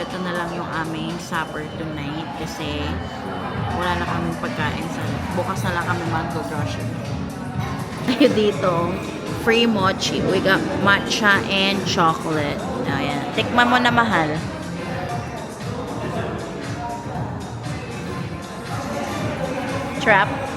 ito na lang yung aming supper tonight kasi wala na kaming pagkain sa bukas na lang kami mag-grocery. Tayo dito, free mochi. We got matcha and chocolate. Ayan. Tikman mo na, mahal. Trap.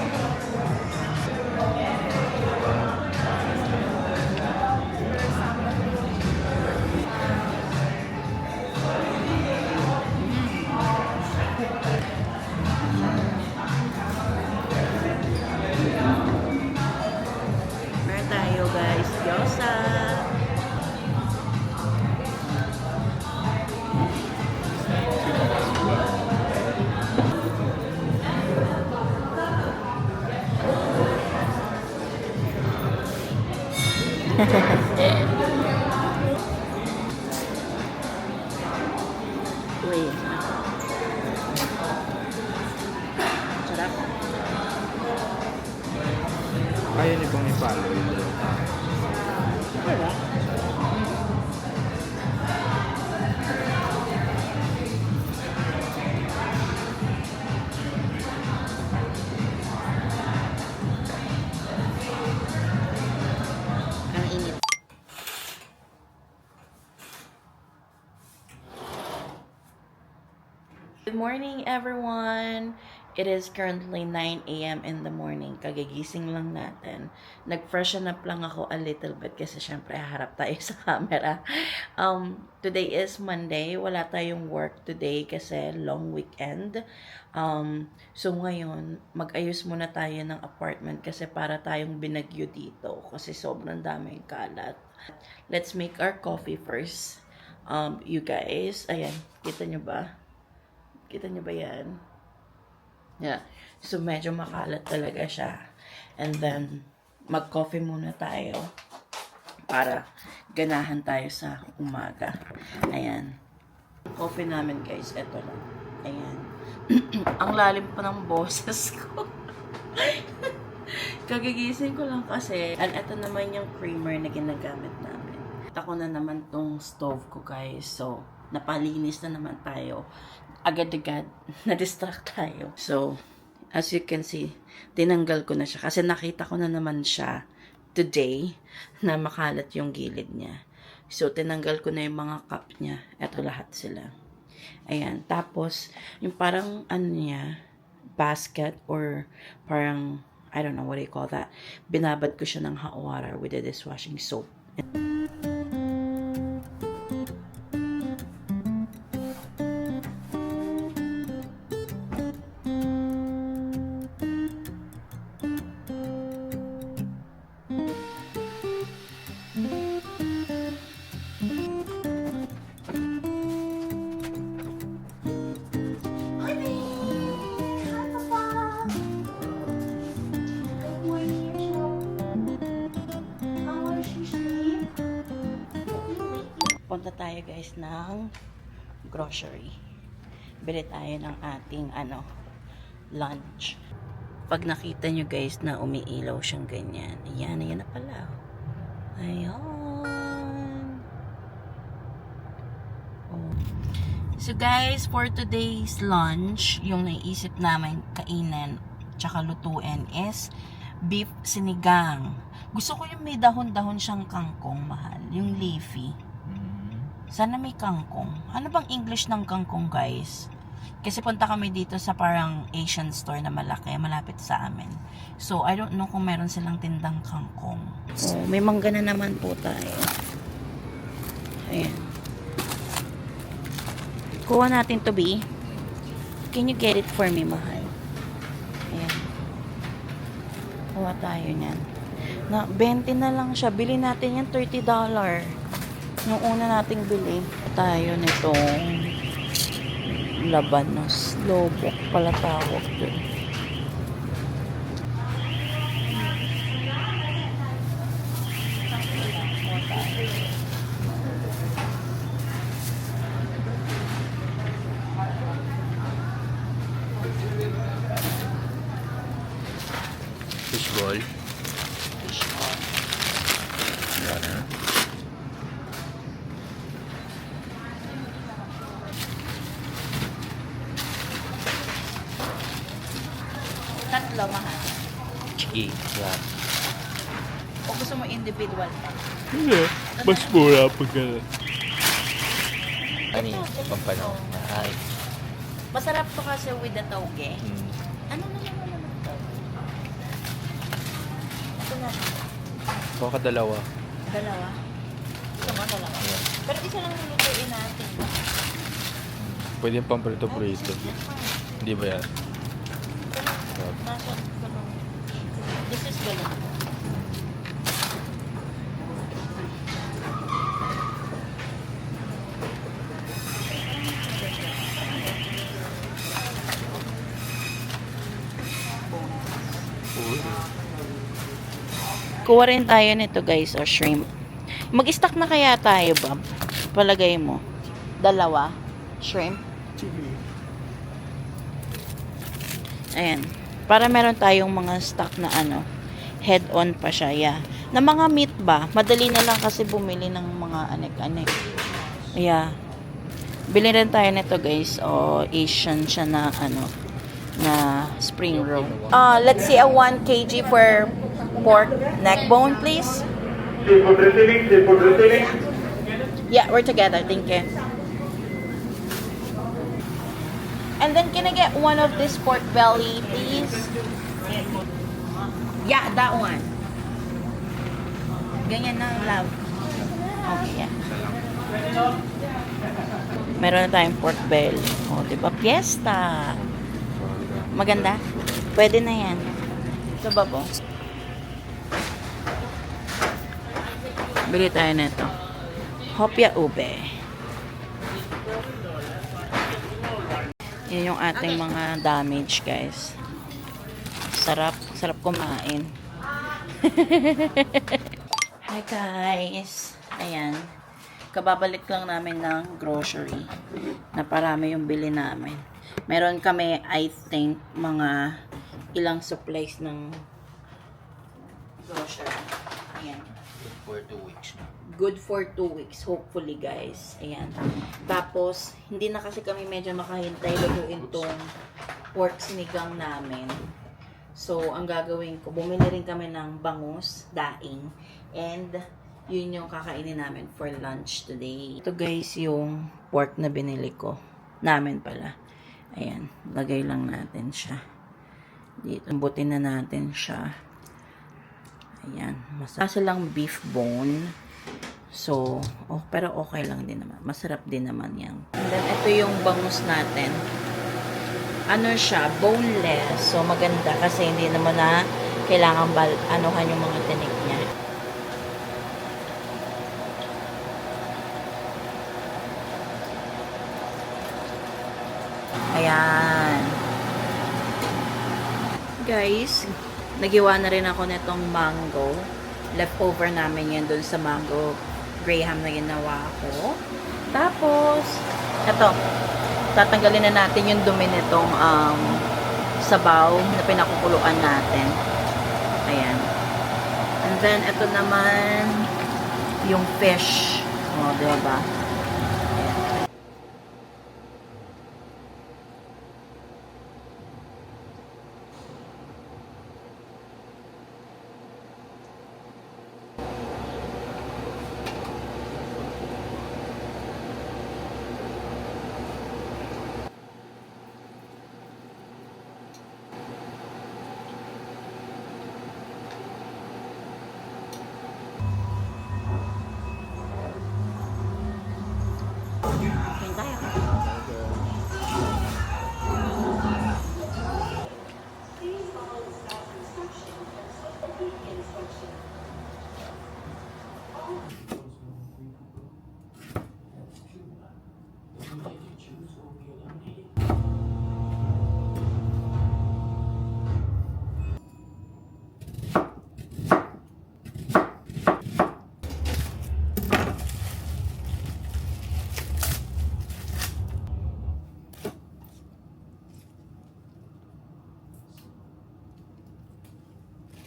Meron tayo, guys, gyoza. Uy. Sarap. Kaya niyo pong i-follow. Wala. Ang init. Good morning, everyone! It is currently 9 a.m. in the morning. Kagigising lang natin. Nag-freshen up lang ako a little bit kasi syempre harap tayo sa camera. Today is Monday. Wala tayong work today kasi long weekend. So ngayon, mag-ayos muna tayo ng apartment kasi para tayong binagyo dito kasi sobrang daming kalat. Let's make our coffee first. You guys, ayan, kita nyo ba? Kita nyo ba yan? Yeah. So, medyo makalat talaga siya. And then, mag-coffee muna tayo para ganahan tayo sa umaga. Ayan. Coffee namin, guys. Ito lang. Ayan. Ang lalim pa ng boses ko. Kagigising ko lang kasi. And ito naman yung creamer na ginagamit namin. Ako na naman tong stove ko, guys. So, napalinis na naman tayo. Agad-agad, na-distract tayo. So, as you can see, tinanggal ko na siya. Kasi nakita ko na naman siya today na makalat yung gilid niya. So, tinanggal ko na yung mga cup niya. Ito lahat sila. Ayan. Tapos, yung parang, ano niya, basket or parang, I don't know what do you call that. Binabad ko siya ng hot water with the dishwashing soap. Punta tayo, guys, ng grocery. Bili tayo ng ating lunch. Pag nakita nyo, guys, na umiilaw siyang ganyan. Ayan, ayan na pala. Ayan. Oh. So, guys, for today's lunch, yung naisip namin kainin tsaka lutuin is beef sinigang. Gusto ko yung may dahon-dahon siyang kangkong, mahal. Yung leafy. Sana may kangkong. Ano bang English ng kangkong, guys? Kasi punta kami dito sa parang Asian store na malaki, malapit sa amin. So, I don't know kung meron silang tindang kangkong. Oh, may mangga na naman po tayo. Ayan. Kuha natin to, B. Can you get it for me, mahal? Ayan. Kuha tayo niyan. Na, 20 na lang siya. Bili natin yan, $30. Yung una nating bili, tayo nitong labanos. Lobok pala tawag dun. Fishball. Fishball. Yan. E. Yan. O gusto mo individual pa? Hindi. Mas mura pag gano'n. Ano yun? Pampano. Ay. Masarap to kasi with the toge. Hmm. Ano to? Ito na. Kuha ka dalawa. Dalawa. Gusto mo dalawa? Yeah. Pero isa lang lulutuin natin. Pwede yung pamprito-prito. Hindi ba yan? Nasa galong. This is galong. Uy. Kuha rin tayo nito guys, o shrimp. Mag-stock na kaya tayo ba? Palagay mo. Dalawa. Shrimp. Ayan. Para meron tayong mga stock na ano, head-on pa siya. Yeah. Na mga meat ba? Madali na lang kasi bumili ng mga anek-anek. Yeah. Bili rin tayo nito guys. O, Asian siya na ano, na spring roll. Let's see a 1 kg for pork neck bone, please. Simple receiving, simple receiving. Yeah, we're together. Thank you. And then can I get one of this pork belly, please? Yeah, that one. Ganyan na, love. Okay, yeah. Meron na tayong pork belly. O, diba? Fiesta. Maganda? Pwede na yan. Sa babo. Bili tayo nito. Hopia ube. Yan yung ating mga damage, guys. Sarap. Sarap kumain. Hi, guys. Ayan. Kababalik lang namin ng grocery. Na parami yung bili namin. Meron kami, I think, mga ilang supplies ng grocery. Ayan. For 2 weeks. Good for 2 weeks, hopefully, guys. Ayan. Tapos, hindi na kasi kami medyo makahintay lutuin tong pork sinigang namin. So, ang gagawin ko, bumili rin kami ng bangus, daing, and yun yung kakainin namin for lunch today. Ito, guys, yung pork na binili ko. Namin pala. Ayan. Lagay lang natin siya. Dito, butin na natin siya. Ayan. Masasa lang beef bone. So, pero okay lang din naman. Masarap din naman yan. And then, ito yung bangus natin. Ano siya? Boneless. So, maganda kasi hindi naman na kailangan anuhan yung mga tinik niya. Ayan. Guys, nagiwa na rin ako nitong mango. Leftover namin yan dun sa mango graham na ginawa ko. Tapos, eto, tatanggalin na natin yung dumi nitong sabaw na pinakukuluan natin. Ayan. And then, eto naman yung fish. O, diba? Ayan. Kain tayo.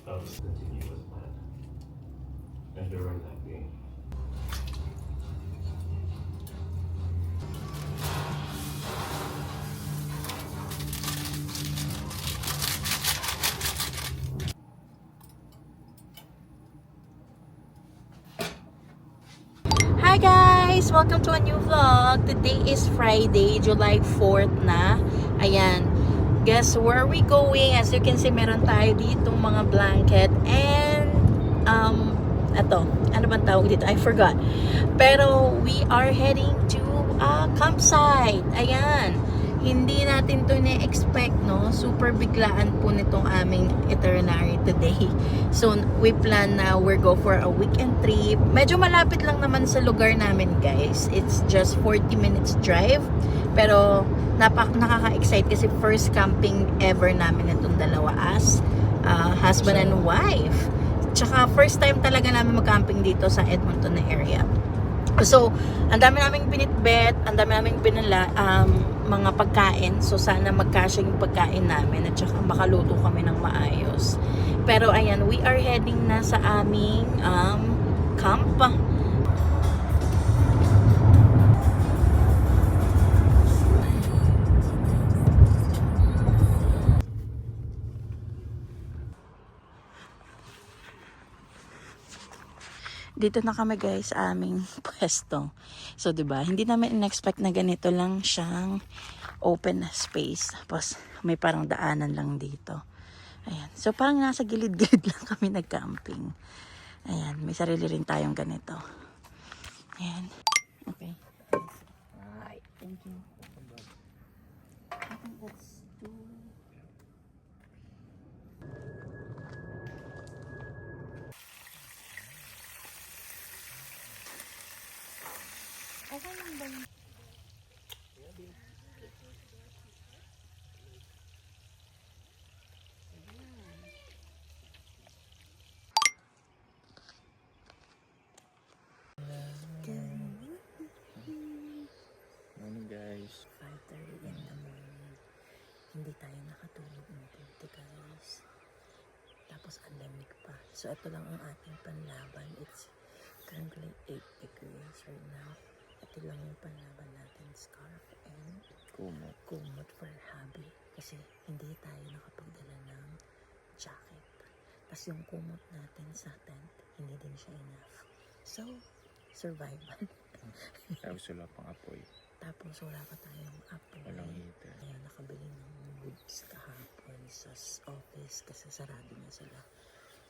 That was continuous plan. And during that game, guys! Welcome to a new vlog. Today is Friday, July 4th na. Ayan. Guess where we going? As you can see, meron tayo ditong mga blanket and eto, ano bang tawag dito? I forgot. Pero we are heading to a campsite. Ayan. Hindi natin to na-expect, no? Super biglaan po nitong aming itinerary today. So, we plan na we're go for a weekend trip. Medyo malapit lang naman sa lugar namin, guys. It's just 40 minutes drive. Pero, nakaka-excite kasi first camping ever namin itong dalawa as husband and wife. Tsaka, first time talaga namin mag-camping dito sa Edmonton na area. So, ang dami naming binitbet, ang dami naming pinala, mga pagkain. So, sana magkasya yung pagkain namin at saka makaluto kami ng maayos. Pero, ayan, we are heading na sa aming camp. Dito na kami guys sa aming pwesto. So, 'di ba? Hindi namin in-expect na ganito lang siyang open space. Tapos may parang daanan lang dito. Ayan. So, parang nasa gilid-gilid lang kami nag-camping. Ayan, may sarili rin tayong ganito. Ayan. Okay. Alright, thank you. I think that's two. Okay lang ba yun? Morning guys. 5:30 in the morning. Hindi tayo nakatulog mabuti guys. Tapos ang lamig pa. So ito lang ang ating panlaban. It's currently 8 degrees right now. Ito lang yung panlaban natin. Scarf and kumot for hubby. Kasi hindi tayo nakapagdala ng jacket. Tapos yung kumot natin sa tent, hindi din siya enough. So, survival. Tapos wala pang apoy. Tapos wala pa tayong apoy. Walang heater. Kaya nakabili ng woods kahapon sa office kasi sarado na sila.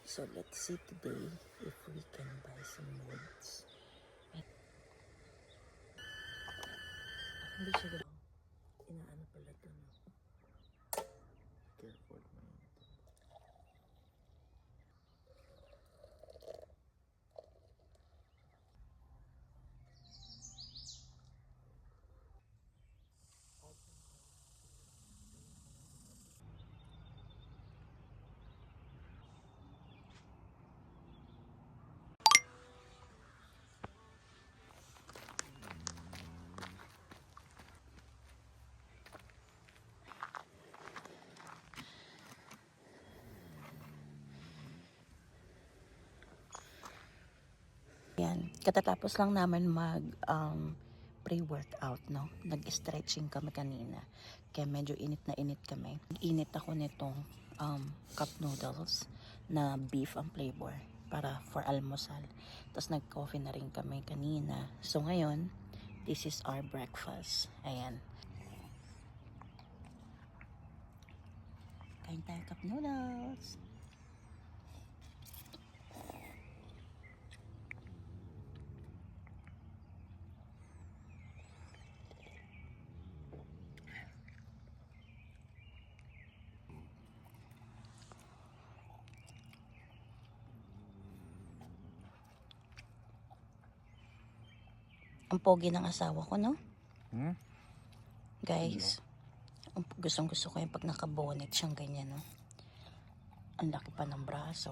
So let's see today if we can buy some woods. Hindi siya daw. Inaano pala ito, no? Careful man. Yan, katatapos lang namin mag pre-workout, no? Nag-stretching kami kanina. Kaya medyo init na init kami. Init ako nitong cup noodles na beef ang flavor para for almusal. Tapos nag-coffee na rin kami kanina. So ngayon, this is our breakfast. Ayan. Kain tayo cup noodles. Ang pogi ng asawa ko, no? Guys, gustong gusto ko yung pag nakabonet siyang ganyan, no? Ang laki pa ng braso.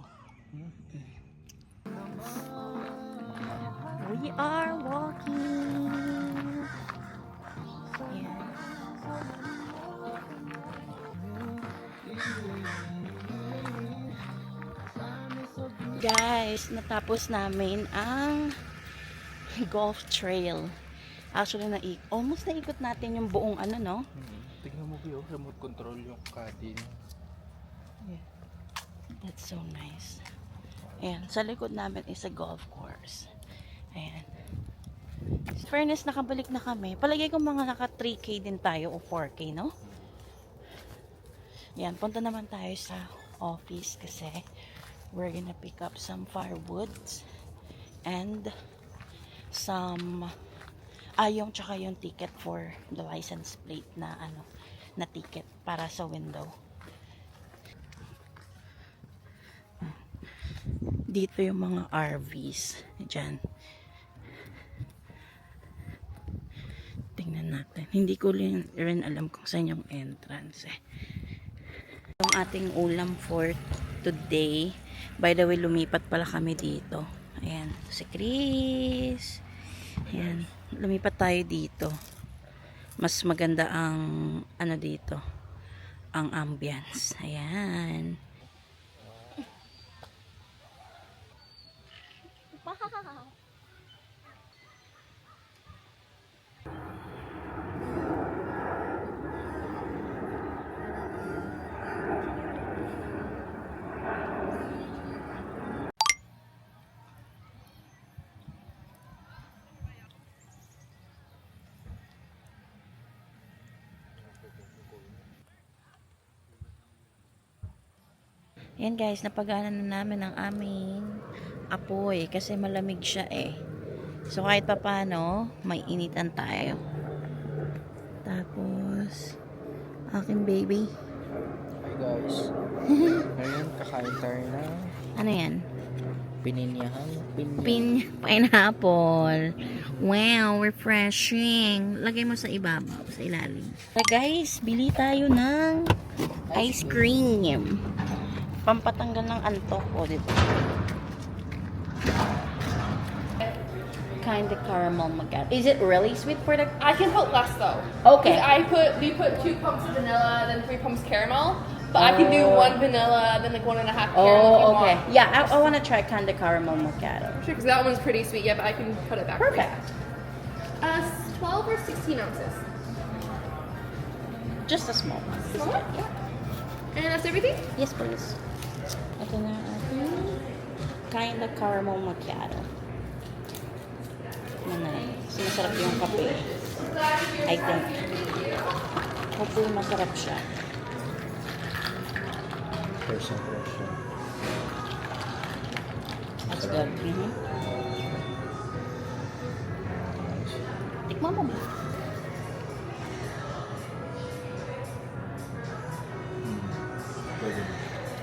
We are walking. Yeah. Guys, natapos namin ang golf trail. Actually, almost naikot natin yung buong ano, no? Tignan mo yung remote control yung caddy. Yeah. That's so nice. Ayan, sa likod namin is a golf course. Ayan. Fairness, nakabalik na kami. Palagay ko mga naka 3K din tayo o 4K, no? Yan, punta naman tayo sa office kasi we're gonna pick up some firewoods and some yung tsaka yung ticket for the license plate na na ticket para sa window. Dito yung mga RVs dyan. Tingnan natin. Hindi ko rin alam kung saan yung entrance eh. Yung ating ulam for today. By the way, lumipat pala kami dito. Ayan, si Chris. Ayan, lumipat tayo dito. Mas maganda ang dito, ang ambience. Ayan. Yan guys, napagana na namin ang aming apoy kasi malamig siya eh. So kahit pa paano, may initan tayo. Tapos, aking baby. Hi guys. Ngayon, kakain tayo na Ano yan? pininyahan. Pineapple. Wow, refreshing. Lagay mo sa ibabaw, sa ilalim. So guys, bili tayo ng ice cream. Pampatanggal ng antok ko dito. Kind of caramel macchiato. Is it really sweet for the... I can put less though. Okay. 'Cause we put 2 pumps of vanilla, then 3 pumps caramel. But I can do 1 vanilla, then like 1.5 caramel. if you Oh, okay. want. Yeah, I want to try kind of caramel macchiato. Sure, because that one's pretty sweet. Yeah, but I can cut it back. for you. Perfect. 12 or 16 ounces. Just a small one. Small one? Yeah. And that's everything? Yes, please. Ito na ating kind of caramel macchiato. Masarap yung kape. I think. Hopefully masarap siya. First impression. That's good. Tikman mo ba? Pwede.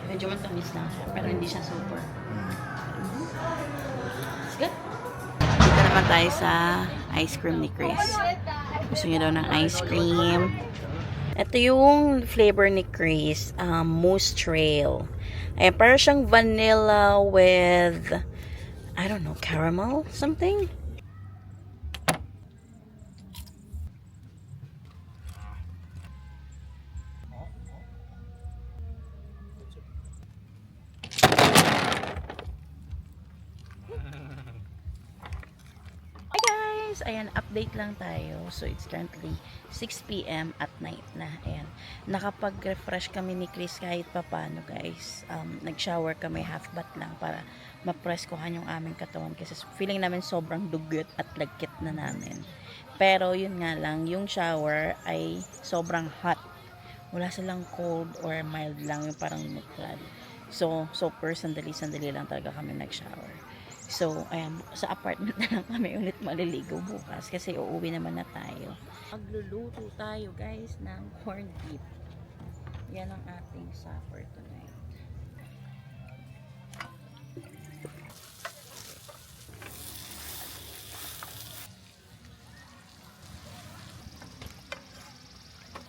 Medyo matamis lang siya, pero hindi siya super. It's good. Dito naman tayo sa ice cream ni Chris. Gusto niya daw ng ice cream. Ito yung flavor ni Chris, Moose Trail. Ayan, parang siyang vanilla with, I don't know, caramel? Something? Ayan, update lang tayo. So, it's currently 6 p.m. at night na. Ayan. Nakapag-refresh kami ni Chris kahit papano, guys. Nag-shower kami, half bath lang para ma-press kuhan yung aming katawan kasi feeling namin sobrang dugyot at lagkit na namin. Pero, yun nga lang, yung shower ay sobrang hot. Wala silang cold or mild lang, yung parang neutral. So per sandali lang talaga kami nag-shower. So, ayan, sa apartment na lang kami ulit maliligo bukas kasi uuwi naman na tayo. Magluluto tayo, guys, ng corned beef. Yan ang ating supper tonight.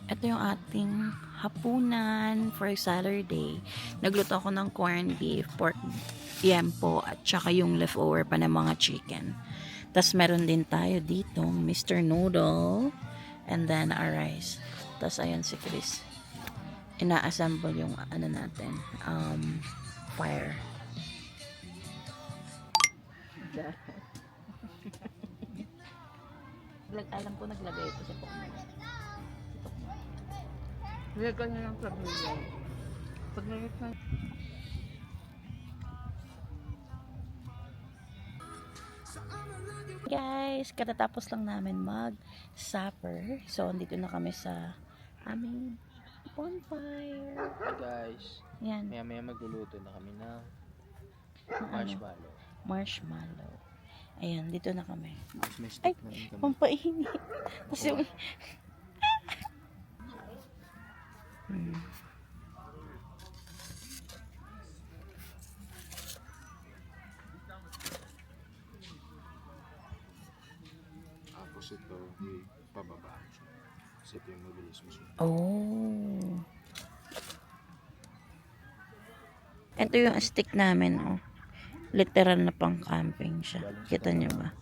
Ito yung ating hapunan for Saturday. Nagluto ako ng corned beef, pork yempo, at saka yung leftover pa ng mga chicken. Tapos meron din tayo dito, Mr. Noodle, and then our rice. Tapos ayan si Chris. Ina-assemble yung ano natin, fire. Alam ko naglagay ito sa pokman. Lagyan niya ng pagmilyan. Pagmilyan. So I'm looking Guys, katatapos lang namin mag-supper. So, andito na kami sa aming bonfire. Hey guys, Yan, maya magluluto na kami ng ano, marshmallow. marshmallow. Ayan, dito na kami. Tapos may Ay, stick na rin kami. pampainit. Tapos yung... Tapos ito, pababa. Kasi ito yung mabilis mo siya. Oh. Ito yung stick namin, oh. Literal na pang camping siya. Kita niyo ba?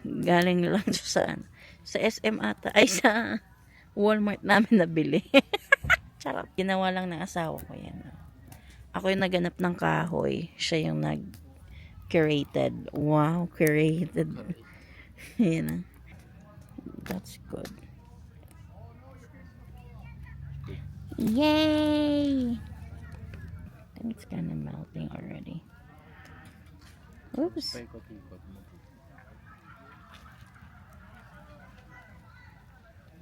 Galing lang siya saan? Sa SM ata. Ay, sa Walmart namin nabili. Charot. Ginawa lang ng asawa ko yan. Ako yung naganap ng kahoy. Siya yung nag-curated. Wow, curated. Yan ah. That's good. Yay! I think it's kind of melting already. Oops. Paikot-ikot mo.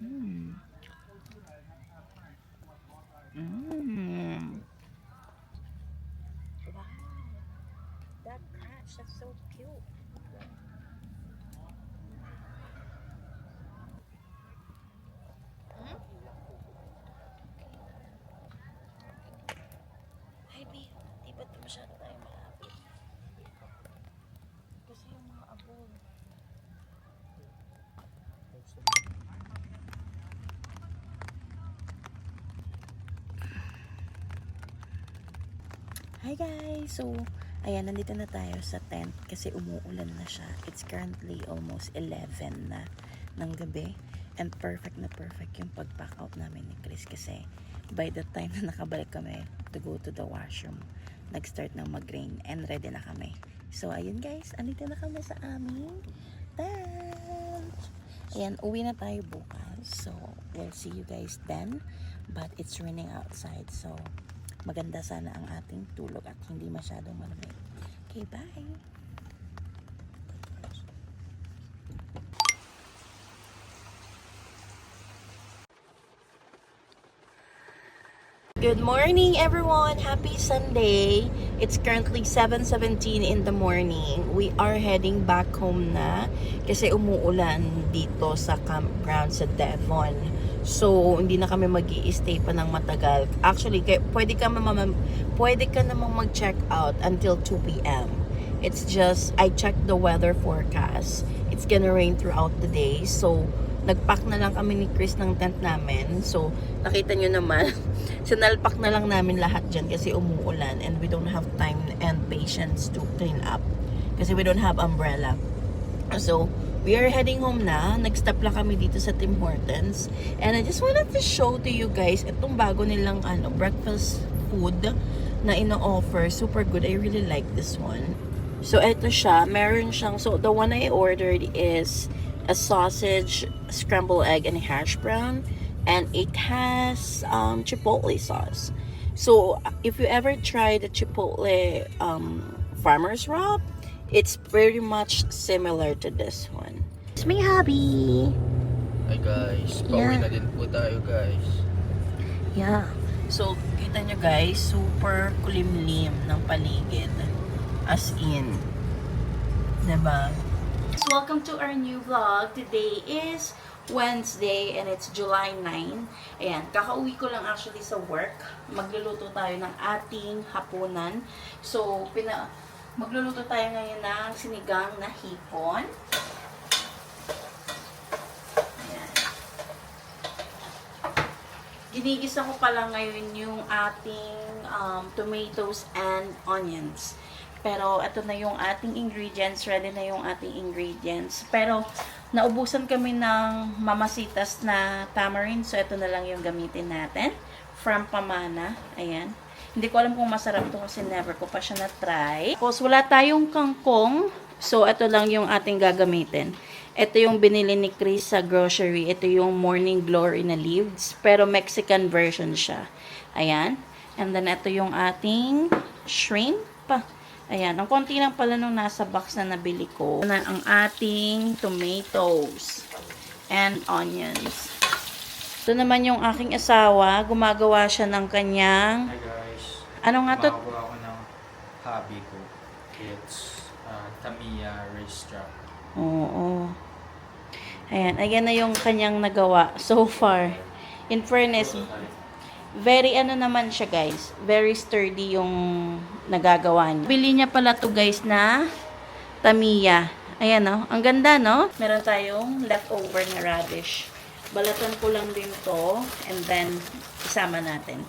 Mm. Mm. Wow. That catch, that's so cute. Ay, babe, di ba't masyado tayo malapit? Kasi yung mga abon. Hi guys! So, ayan, nandito na tayo sa tent kasi umuulan na siya. It's currently almost 11 na ng gabi. And perfect na perfect yung pag-pack out namin ni Chris kasi by the time na nakabalik kami to go to the washroom, nag-start na mag-rain and ready na kami. So, ayun guys, andito na kami sa aming tent. Ayan, uwi na tayo bukas. So, we'll see you guys then. But it's raining outside. So, maganda sana ang ating tulog at hindi masyadong malamig. Okay, bye! Good morning everyone! Happy Sunday! It's currently 7:17 in the morning. We are heading back home na kasi umuulan dito sa campground sa Devon. So, hindi na kami mag-i-stay pa ng matagal. Actually, pwede ka namang mag-check out until 2 p.m. It's just, I checked the weather forecast. It's gonna rain throughout the day. So, nagpack na lang kami ni Chris ng tent namin. So, nakita nyo naman, sinalpak na lang namin lahat dyan kasi umuulan and we don't have time and patience to clean up. Kasi we don't have umbrella. So, we are heading home na. Nag-stop lang kami dito sa Tim Hortons. And I just wanted to show to you guys itong bago nilang breakfast food na ino-offer. Super good. I really like this one. So, ito siya. Meron siyang, so the one I ordered is a sausage, scrambled egg, and a hash brown. And it has chipotle sauce. So, if you ever try the chipotle farmer's wrap, it's very much similar to this one. It's my hobby. Hi guys, Yeah. pauwi na din po tayo guys. Yeah. So, kita nyo guys, super kulimlim ng paligid. As in. Diba? So, welcome to our new vlog. Today is Wednesday and it's July 9. Ayan, kakauwi ko lang actually sa work. Magluluto tayo ng ating hapunan. So, magluluto tayo ngayon ng sinigang na hipon. Ayan. Ginigisa ko pala ngayon yung ating tomatoes and onions. Pero ito na yung ating ingredients. Ready na yung ating ingredients. Pero naubusan kami ng mamasitas na tamarind. So ito na lang yung gamitin natin. From Pamana. Ayan. Hindi ko alam kung masarap to kasi never ko pa siya na-try. Tapos wala tayong kangkong. So ito lang yung ating gagamitin. Ito yung binili ni Chris sa grocery. Ito yung Morning Glory na leaves. Pero Mexican version siya. Ayan. And then ito yung ating shrimp. Ayan, ang konti lang pala nung nasa box na nabili ko. Na ang ating tomatoes and onions. Ito naman yung aking asawa. Gumagawa siya ng kanyang... Hi guys. Ano nga to? Gumagawa ako ng hobby ko. It's Tamiya race track. Oo. Ayan, ayan na yung kanyang nagawa so far. In fairness, very ano naman siya guys. Very sturdy yung nagagawa niya. Bili niya pala to guys na Tamiya. Ayan no, ang ganda no. Meron tayong leftover na radish. Balatan ko lang din to and then isama natin.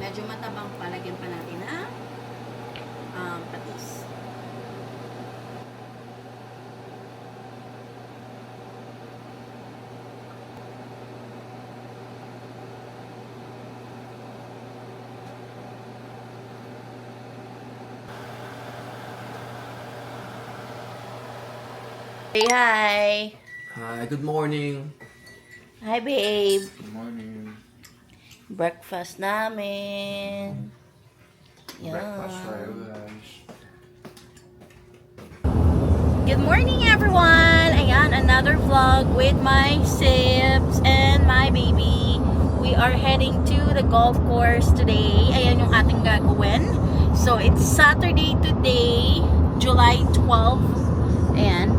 Medyo matabang pa. Lagyan pa natin na patis. Say hi! Hi, good morning. Hi, babe! Good morning. Breakfast namin. Yan. Breakfast for you guys. Good morning, everyone! Ayan, another vlog with my sibs and my baby. We are heading to the golf course today. Ayan yung ating gagawin. So, it's Saturday today, July 12. Ayan.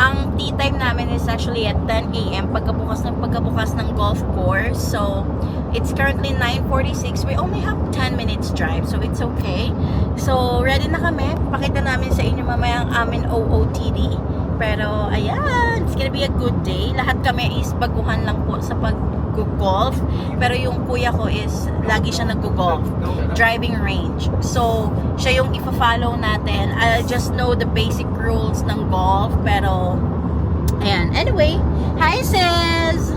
Ang tea time namin is actually at 10 a.m. pagkabukas ng golf course. So, it's currently 9:46. We only have 10 minutes drive, so it's okay. So, ready na kami. Pakita namin sa inyo mamaya ang amin OOTD. Pero, ayan, it's gonna be a good day. Lahat kami is baguhan lang po sa pag-golf. Pero yung kuya ko is, lagi siya nag-golf. Driving range. So, siya yung ifa-follow natin. I just know the basic rules ng golf. Pero, ayan. Anyway, hi sis!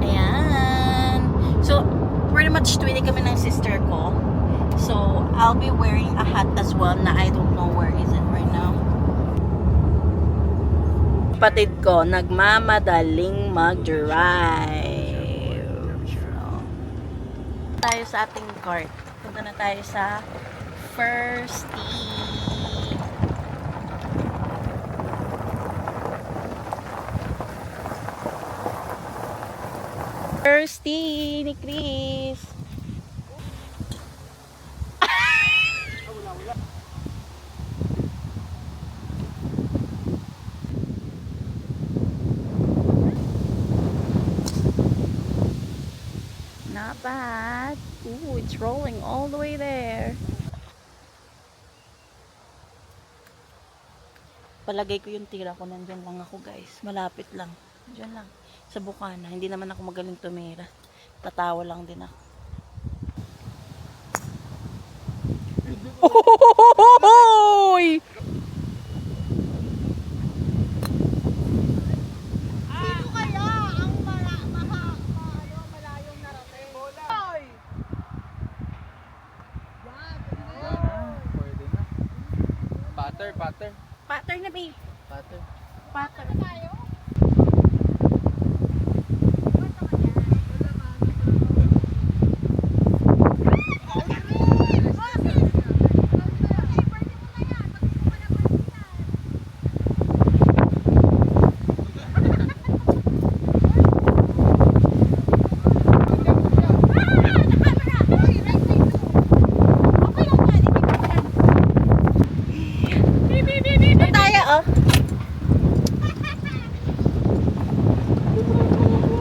Ayan. So, pretty much twinning kami ng sister ko. So, I'll be wearing a hat as well na I don't know where is it right now. Kapatid ko, nagmamadaling mag-drive. Tayo sa ating cart. Punta na tayo sa First Tee. First Tee ni Chris. Not bad. Ooh, it's rolling all the way there. Palagay ko yung tira ko. Nandyan lang ako guys. Malapit lang. Diyan lang. Sa Bukana. Hindi naman ako magaling tumira. Tatawa lang din ako. Ohohohohoy! Patter. Patter na babe. Patter. Patter. Tayo oh.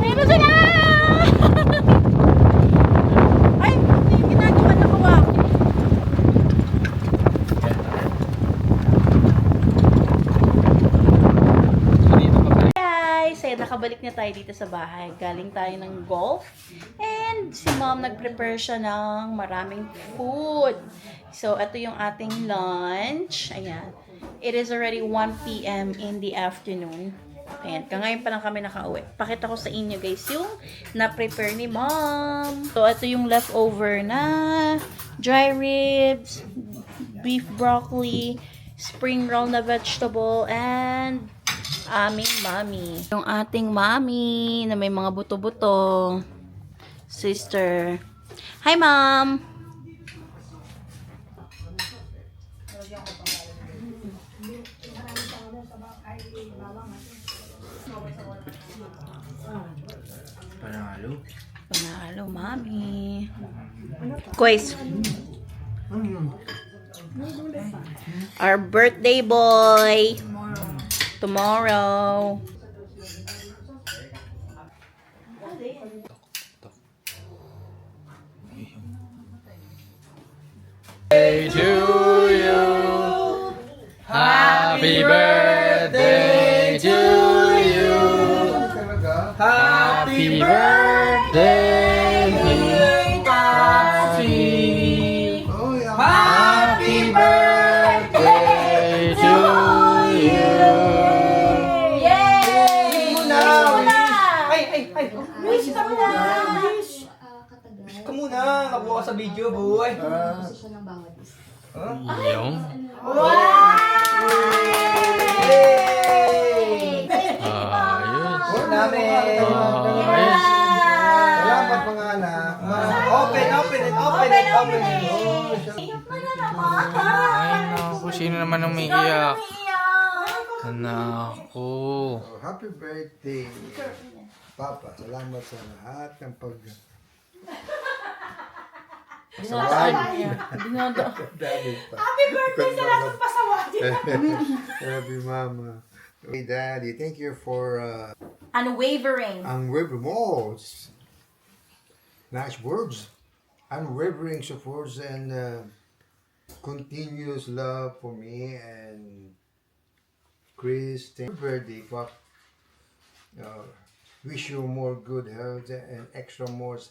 Meron sila! Ay, hindi ginagawa na kawa. Guys, ay nakabalik na tayo dito sa bahay. Galing tayo ng golf. And si mom nag-prepare siya ng maraming food. So, ito yung ating lunch. Ayan. It is already 1 p.m. in the afternoon. Ayan, ngayon pa lang kami nakauwi. Pakita ko sa inyo guys yung na-prepare ni mom. So, ito yung leftover na dry ribs, beef broccoli, spring roll na vegetable, and aming mommy. Yung ating mommy na may mga buto-buto. Sister. Hi, mom! Panalo, mami. Quiz. Our birthday boy. Tomorrow. Day to you. Happy birthday to you. Happy birthday, Cassie. Happy birthday to you. Wish ka muna! Wish ka muna! Nabuha ka sa video, boy! Posisyon ng bawat isa. Yung? Ayos! Namin! Ayos! Salamat mga anak. Open it! Ay, naku. Sino naman ang umiiyak? Naku. Happy birthday, Papa. Salamat sa lahat ng Happy birthday! Salamat pasaway! Happy Mama. Hey, Daddy, thank you for Unwavering. unwavering words. Nice words. Unwavering support and continuous love for me and Chris. Thank you, birthday, Pop. Wish you more good health and extra more.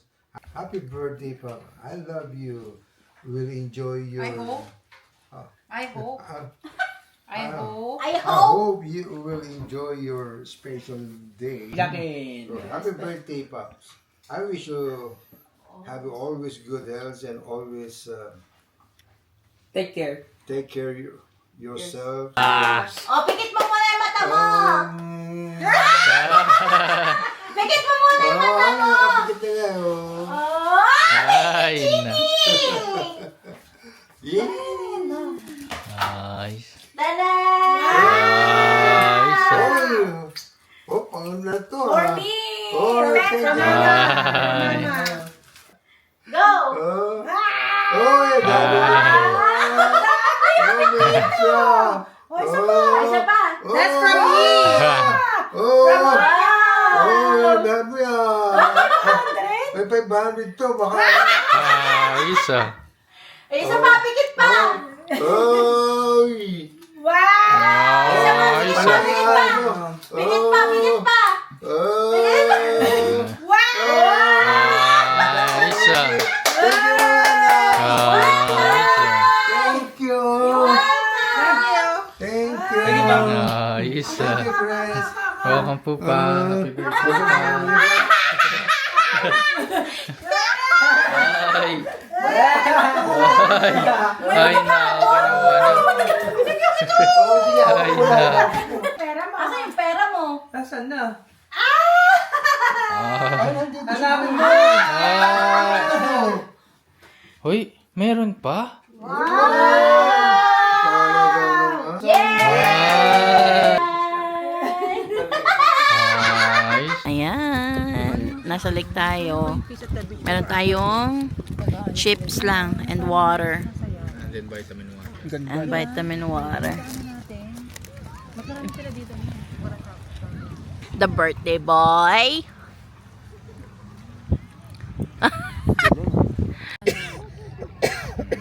Happy birthday, Papa. I love you. Will enjoy your. I hope. I hope. I hope. I hope you will enjoy your special day. Yakin! Happy birthday, Pops. I wish you have always good health and always Take care. take care of yourself. Oh, pikit mo muna yung mata mo! Um, Pikit mo muna yung mata mo! nakapikit na nga, oh. Ay, na. Yeah. Nice. Tada! Nice. Oh, pang na to, For ah. me! Oh, thank you. Ay. Go! Oh, yeah, daddy. Oh, Mitya. Isa pa! That's from me. Oh, oh, dami ah. May 500 to, baka. Ayos ah. Isa pa! Pikit pa! Oy! Ayos ah. Panalo. Pikit pa! Pikit pa! Oy! Ayos ah. Thank you, Ana. Ayos ah. Thank you. Thank you. Ayos ah. Thank you, friends. Welcome po pa. Happy birthday pa. Ay. Ay na. Oh, sige, Ay ako na. Asa yung pera mo? Nasaan na? Ah. Hanapin mo! Ah. Hoy, meron pa? Nice. Ayan. Nasa lake tayo. Meron tayong chips lang and water. And then vitamin water. And vitamin water. The birthday boy.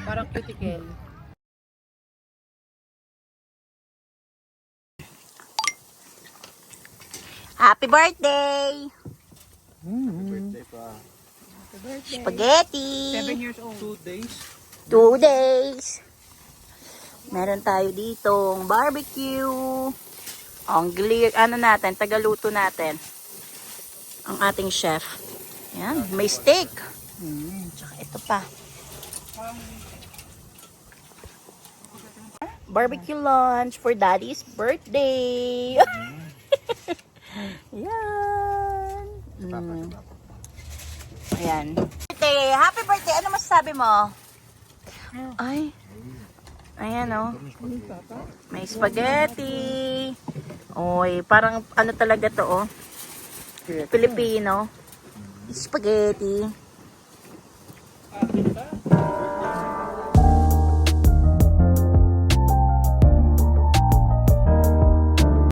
Parang cuticle. Happy birthday! Birthday pa. Spaghetti! 7 years old. 2 days. 2 days. Meron tayo ditong barbecue. Ang ano natin, tagaluto natin. Ang ating chef. Yan, may steak. Tsaka ito pa. Barbecue lunch for Daddy's birthday. Yan. Ayan. Birthday! Happy birthday! Ano masasabi mo? Ay. Ayan, oh. May spaghetti. Oy, parang ano talaga to, oh. Filipino. Spaghetti.